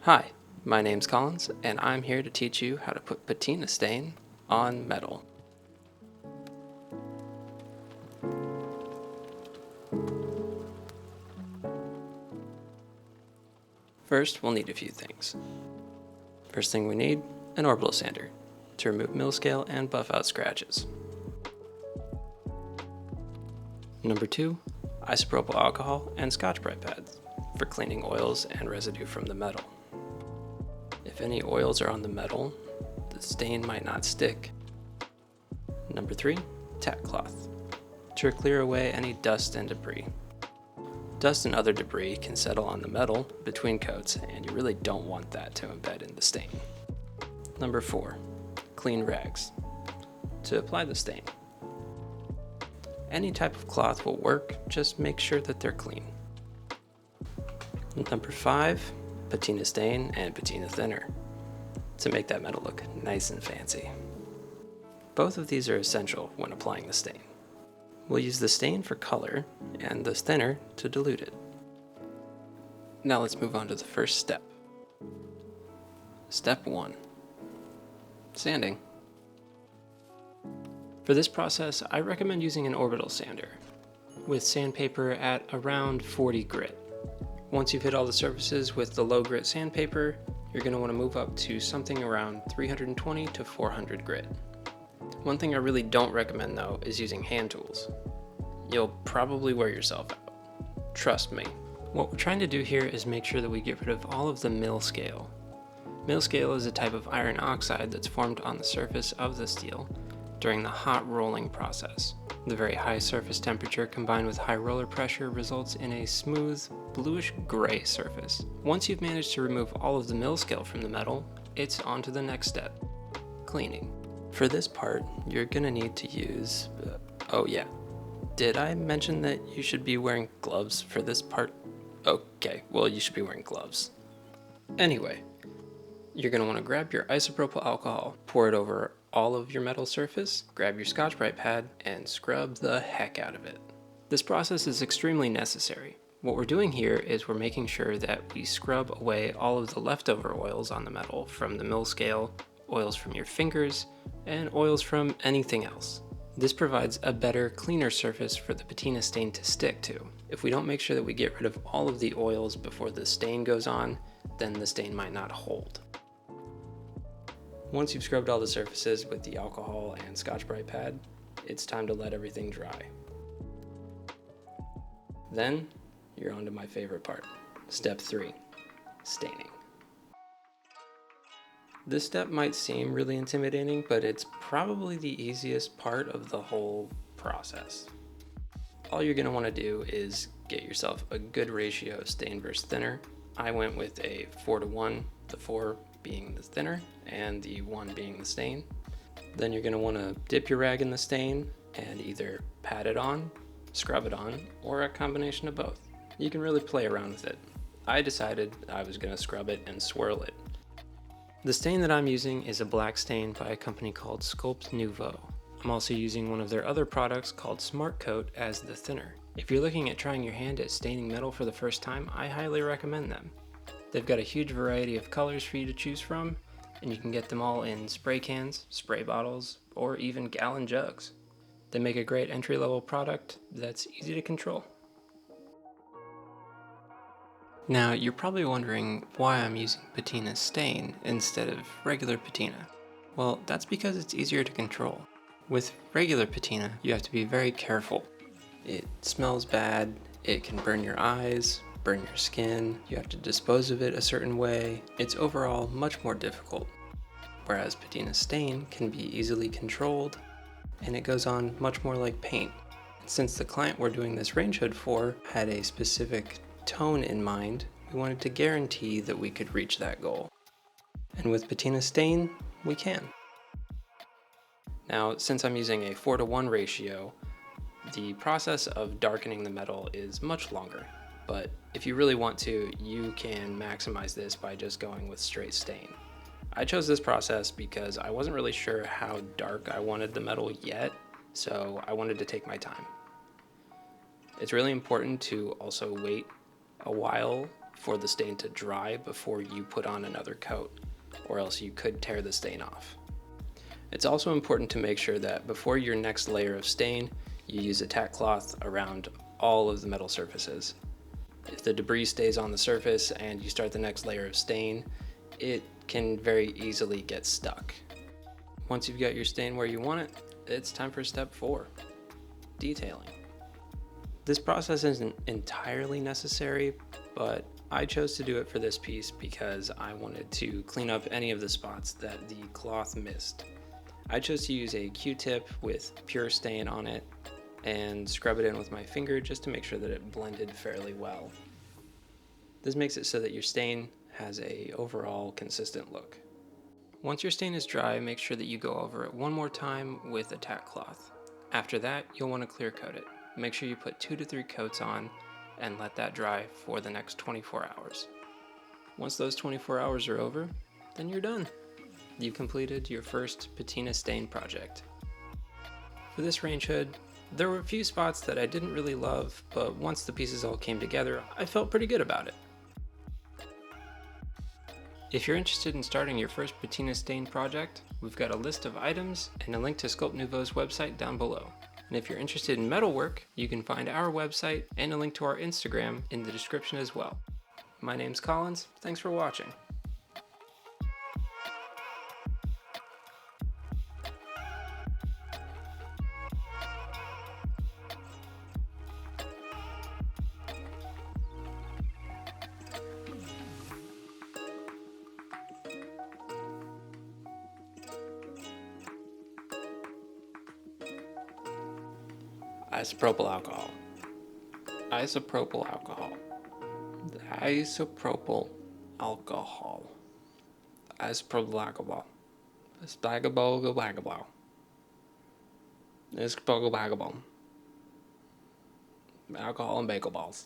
Hi, my name's Collins, and I'm here to teach you how to put patina stain on metal. First, we'll need a few things. First thing we need, an orbital sander to remove mill scale and buff out scratches. Number 2, isopropyl alcohol and Scotch-Brite pads for cleaning oils and residue from the metal. If any oils are on the metal, the stain might not stick. Number 3, tack cloth to clear away any dust and debris. Dust and other debris can settle on the metal between coats, and you really don't want that to embed in the stain. Number 4, clean rags to apply the stain. Any type of cloth will work, just make sure that they're clean. Number 5, patina stain and patina thinner to make that metal look nice and fancy. Both of these are essential when applying the stain. We'll use the stain for color and the thinner to dilute it. Now let's move on to the first step. Step 1, sanding. For this process, I recommend using an orbital sander with sandpaper at around 40 grit. Once you've hit all the surfaces with the low grit sandpaper, you're going to want to move up to something around 320 to 400 grit. One thing I really don't recommend though is using hand tools. You'll probably wear yourself out. Trust me. What we're trying to do here is make sure that we get rid of all of the mill scale. Mill scale is a type of iron oxide that's formed on the surface of the steel during the hot rolling process. The very high surface temperature combined with high roller pressure results in a smooth, bluish gray surface. Once you've managed to remove all of the mill scale from the metal, it's on to the next step, cleaning. For this part, you're gonna need to use, oh yeah, did I mention that you should be wearing gloves for this part? Okay, well you should be wearing gloves. Anyway, you're gonna wanna grab your isopropyl alcohol, pour it over all of your metal surface, grab your Scotch-Brite pad, and scrub the heck out of it. This process is extremely necessary. What we're doing here is we're making sure that we scrub away all of the leftover oils on the metal from the mill scale, oils from your fingers, and oils from anything else. This provides a better, cleaner surface for the patina stain to stick to. If we don't make sure that we get rid of all of the oils before the stain goes on, then the stain might not hold. Once you've scrubbed all the surfaces with the alcohol and Scotch-Brite pad, it's time to let everything dry. Then, you're on to my favorite part. Step 3, staining. This step might seem really intimidating, but it's probably the easiest part of the whole process. All you're going to want to do is get yourself a good ratio of stain versus thinner. I went with a 4:1, the 4 being the thinner and the 1 being the stain. Then you're going to want to dip your rag in the stain and either pat it on, scrub it on, or a combination of both. You can really play around with it. I decided I was going to scrub it and swirl it. The stain that I'm using is a black stain by a company called Sculpt Nouveau. I'm also using one of their other products called Smart Coat as the thinner. If you're looking at trying your hand at staining metal for the first time, I highly recommend them. They've got a huge variety of colors for you to choose from, and you can get them all in spray cans, spray bottles, or even gallon jugs. They make a great entry-level product that's easy to control. Now, you're probably wondering why I'm using patina stain instead of regular patina. Well, that's because it's easier to control. With regular patina, you have to be very careful. It smells bad, it can burn your eyes, burn your skin, you have to dispose of it a certain way. It's overall much more difficult. Whereas patina stain can be easily controlled, and it goes on much more like paint. Since the client we're doing this range hood for had a specific tone in mind, we wanted to guarantee that we could reach that goal. And with patina stain, we can. Now, since I'm using a 4:1 ratio, the process of darkening the metal is much longer. But if you really want to, you can maximize this by just going with straight stain. I chose this process because I wasn't really sure how dark I wanted the metal yet, so I wanted to take my time. It's really important to also wait a while for the stain to dry before you put on another coat, or else you could tear the stain off. It's also important to make sure that before your next layer of stain, you use a tack cloth around all of the metal surfaces. If the debris stays on the surface and you start the next layer of stain, it can very easily get stuck. Once you've got your stain where you want it, it's time for step 4, detailing. This process isn't entirely necessary, but I chose to do it for this piece because I wanted to clean up any of the spots that the cloth missed. I chose to use a Q-tip with pure stain on it and scrub it in with my finger just to make sure that it blended fairly well. This makes it so that your stain has a overall consistent look. Once your stain is dry, make sure that you go over it one more time with a tack cloth. After that, you'll want to clear coat it. Make sure you put 2 to 3 coats on and let that dry for the next 24 hours. Once those 24 hours are over, then you're done. You've completed your first patina stain project. For this range hood, there were a few spots that I didn't really love, but once the pieces all came together, I felt pretty good about it. If you're interested in starting your first patina stain project, we've got a list of items and a link to Sculpt Nouveau's website down below. And if you're interested in metalwork, you can find our website and a link to our Instagram in the description as well. My name's Collins, thanks for watching. Isopropyl alcohol. Isopropyl alcohol. Isopropyl alcohol. Isopropyl alcohol. Spagabogabagabal. Isopropyl alcohol and bagel balls.